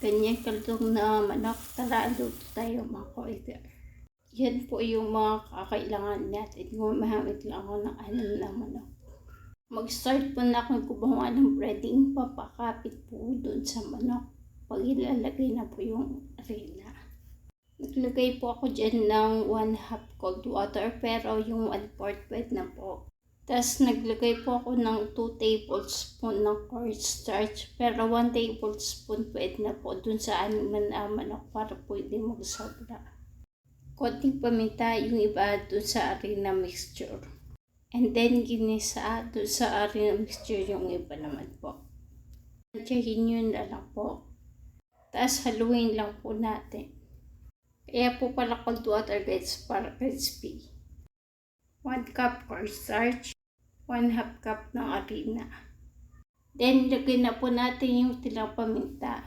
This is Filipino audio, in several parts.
Ganyan kalutong na manok. Tara, luto tayo mga ka-order. Yan po yung mga kakailangan natin. Gumahamit lang ako ng na manok. Mag-start po na akong gumawa ng breading. Papakapit po dun sa manok. Pag ilalagay na po yung arena. Naglagay po ako dyan ng 1/2 cold water pero yung 1/4 wet na po. Tapos naglagay po ako ng 2 tablespoon ng cornstarch pero 1 tablespoon wet na po dun sa na manok para pwede magsobra. Konting paminta yung iba dun sa arena mixture. And then ginisa dun sa arena mixture yung iba naman po. Tsahin yun na lang po. Tapos haluin lang po natin. Kaya po pala cold water guys para crispy. 1 cup cornstarch, 1/2 cup ng arena. Then lagay na po natin yung tilang paminta.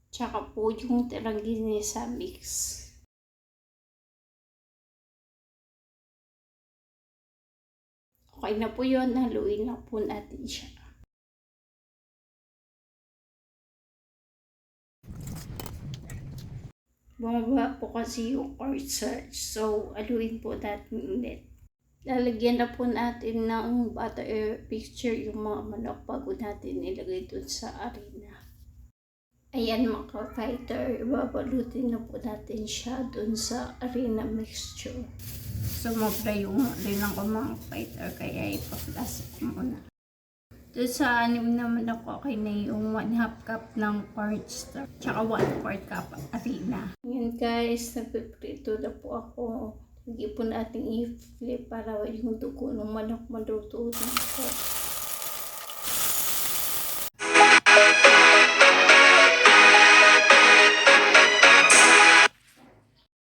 Tsaka po yung tilang ginisa mix. Okay na po yun, haluin lang po natin siya. Bumaba po kasi yung cornstarch, so haluin po natin ulit. Lalagyan na po natin ng butter mixture yung mga manok bago natin ilagay dun sa arena. Ayan mga ka-fighter, babalutin na po natin siya dun sa arena mixture. Sumobra yung rinang ko mga fighter kaya ipaplasok ko muna. Doon sa 6 naman ako, okay na yung 1/2 cup ng cornstarch, tsaka 1/4 cup arena. Ngayon guys, nagpiprito na po ako. Hindi po natin i-flip para yung dugo ng manok maluto na po.